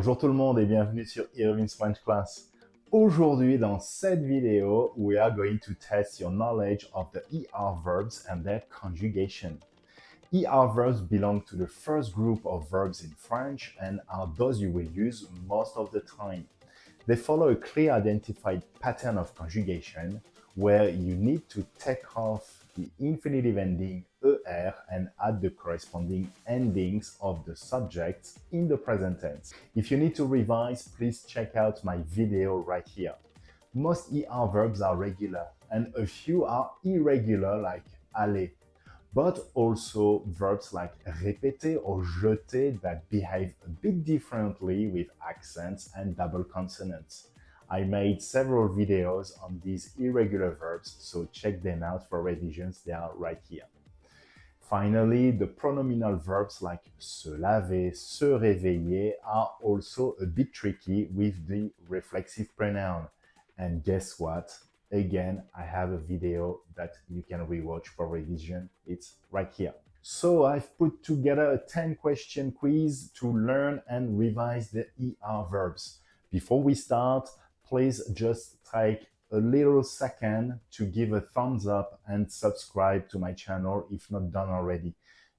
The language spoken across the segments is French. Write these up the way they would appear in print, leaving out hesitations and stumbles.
Bonjour tout le monde et bienvenue sur Irwin's French Class. Aujourd'hui, dans cette vidéo, we are going to test your knowledge of the ER verbs and their conjugation. ER verbs belong to the first group of verbs in French and are those you will use most of the time. They follow a clear identified pattern of conjugation where you need to take off the infinitive ending er and add the corresponding endings of the subjects in the present tense. If you need to revise, please check out my video right here. Most ER verbs are regular and a few are irregular like aller, but also verbs like répéter or jeter that behave a bit differently with accents and double consonants. I made several videos on these irregular verbs, so check them out for revisions, they are right here. Finally, the pronominal verbs like se laver, se réveiller are also a bit tricky with the reflexive pronoun. And guess what? Again, I have a video that you can rewatch for revision. It's right here. So I've put together a 10-question quiz to learn and revise the ER verbs. Before we start, please just take a little second to give a thumbs up and subscribe to my channel if not done already.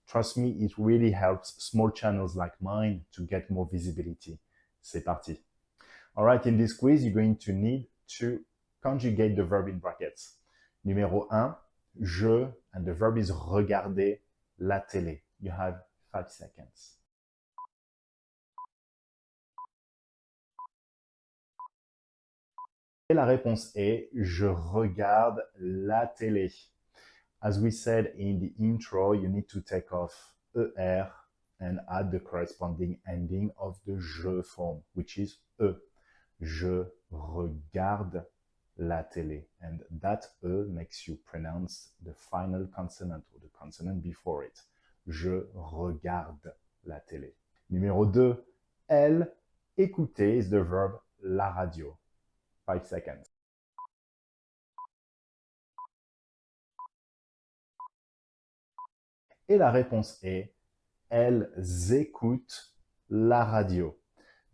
Trust me, it really helps small channels like mine to get more visibility. C'est parti. All right, in this quiz, you're going to need to conjugate the verb in brackets. Numéro 1, je, and the verb is regarder la télé. You have 5 seconds. Et la réponse est je regarde la télé. As we said in the intro, you need to take off er and add the corresponding ending of the je form, which is e. Je regarde la télé. And that e makes you pronounce the final consonant or the consonant before it. Je regarde la télé. Numéro 2, elle, écouter is the verb la radio. 5 seconds. Et la réponse est elles écoutent la radio.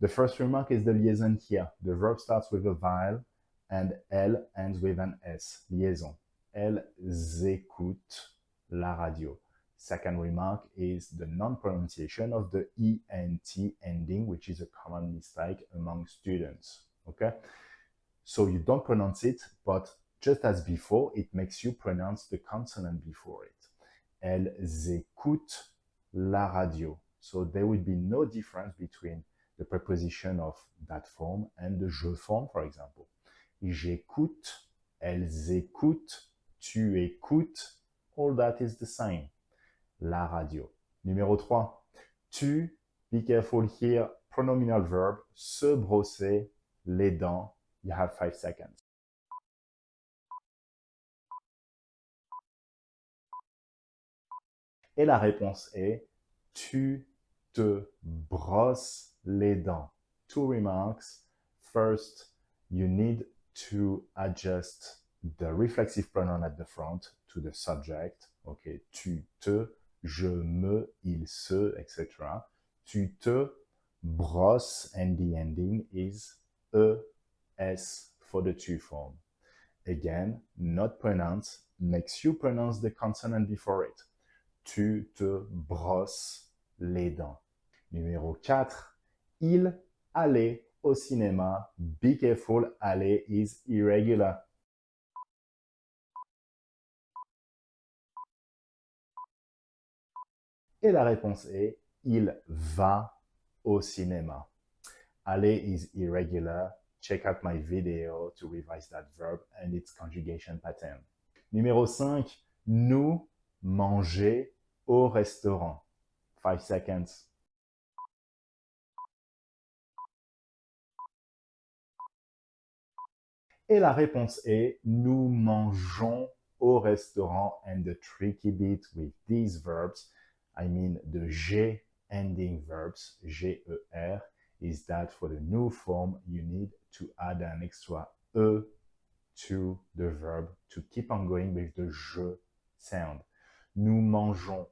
The first remark is the liaison here. The verb starts with a vowel and elle ends with an S. Liaison. Elles écoutent la radio. Second remark is the non-pronunciation of the ENT ending, which is a common mistake among students. Okay? So you don't pronounce it, but just as before, it makes you pronounce the consonant before it. Elles écoutent la radio. So there will be no difference between the preposition of that form and the je form, for example. J'écoute, elles écoutent, tu écoutes, all that is the same. La radio. Numéro 3. Tu, be careful here, pronominal verb, se brosser les dents. You have 5 seconds. Et la réponse est tu te brosses les dents. 2 remarks. First, you need to adjust the reflexive pronoun at the front to the subject. Okay, tu te, je me, il se, etc. Tu te brosses and the ending is es for the tu form. Again, not pronounced makes you pronounce the consonant before it. Tu te brosses les dents. Numéro 4. Il allait au cinéma. Be careful, aller is irregular. Et la réponse est il va au cinéma. Aller is irregular. Check out my video to revise that verb and its conjugation pattern. Numéro 5. Nous manger au restaurant. 5 seconds. Et la réponse est nous mangeons au restaurant. And the tricky bit with these verbs, I mean the G ending verbs, G-E-R, is that for the new form, you need to add an extra E to the verb to keep on going with the je sound. Nous mangeons.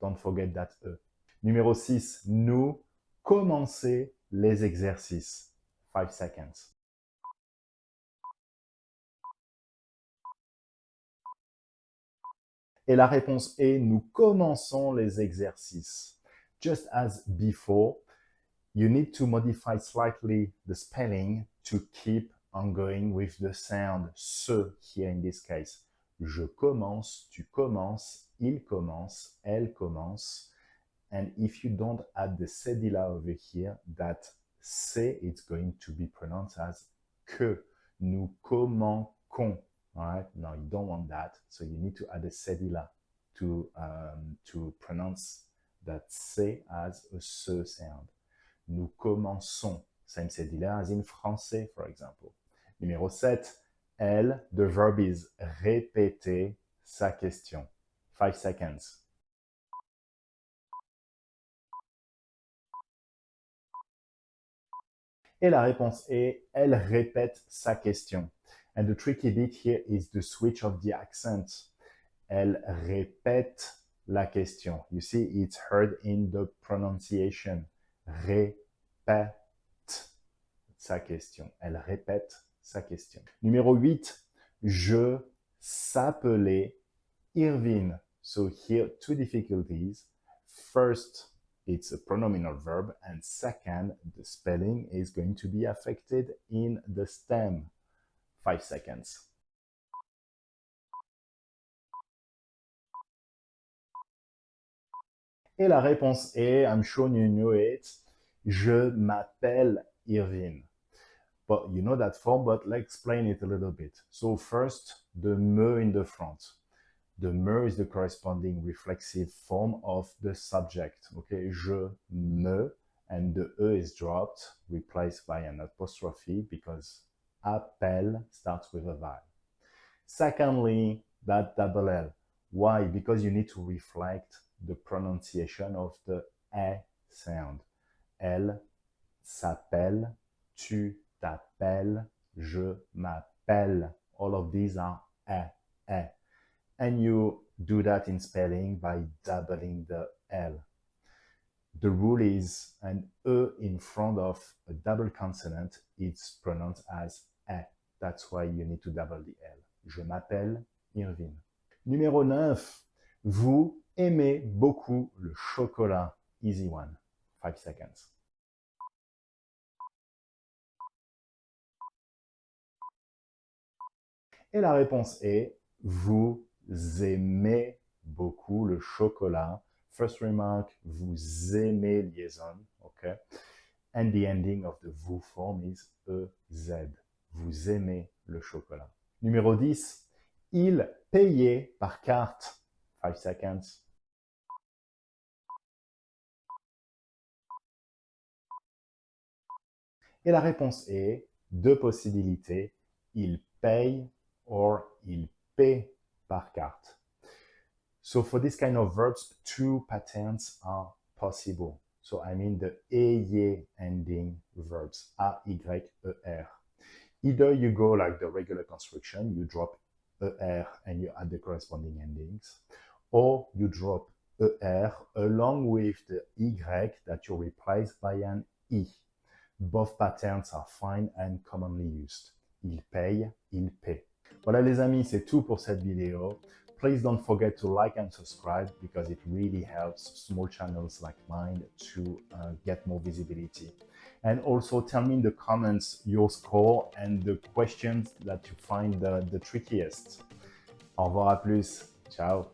Don't forget that E. Numéro 6, nous commencer les exercices. 5 seconds. Et la réponse est, nous commençons les exercices. Just as before, you need to modify slightly the spelling to keep on going with the sound se here in this case. Je commence, tu commences, il commence, elle commence. And if you don't add the cedilla over here, that C it's going to be pronounced as que. Nous commençons. All right? No, you don't want that. So you need to add a cedilla to pronounce that C as a se sound. Nous commençons. Same cedilla as in français, for example. Numéro 7. Elle, the verb is répéter sa question. 5 seconds. Et la réponse est, elle répète sa question. And the tricky bit here is the switch of the accent. Elle répète la question. You see, it's heard in the pronunciation. Répète sa question. Elle répète sa question. Numéro 8, je s'appelais Irwin. So here, two difficulties. First, it's a pronominal verb, and second, the spelling is going to be affected in the stem. 5 seconds. Et la réponse est, I'm sure you know it, je m'appelle Irwin. But you know that form, but let's explain it a little bit. So first, the me in the front. The me is the corresponding reflexive form of the subject. Okay, je me, and the e is dropped, replaced by an apostrophe because appel starts with a vowel. Secondly, that double L. Why? Because you need to reflect the pronunciation of the e sound. Elle s'appelle, tu t'appelles, je m'appelle. All of these are e. And you do that in spelling by doubling the L. The rule is an E in front of a double consonant, it's pronounced as E. That's why you need to double the L. Je m'appelle Irwin. Numéro 9. Vous aimez beaucoup le chocolat. Easy one. 5 seconds. Et la réponse est, vous aimez beaucoup le chocolat. First remark, vous aimez liaison, okay? And the ending of the vous form is EZ. Vous aimez le chocolat. Numéro 10, il payait par carte. 5 seconds. Et la réponse est, deux possibilités, il paye or il paie par carte. So for this kind of verbs, two patterns are possible. So I mean the eye ending verbs, A-Y-E-R. Either you go like the regular construction, you drop ER and you add the corresponding endings, or you drop ER along with the Y that you replace by an I. Both patterns are fine and commonly used. Il paye, il paie. Voilà les amis, c'est tout pour cette vidéo. Please don't forget to like and subscribe because it really helps small channels like mine to get more visibility. And also tell me in the comments your score and the questions that you find the trickiest. Au revoir, à plus. Ciao.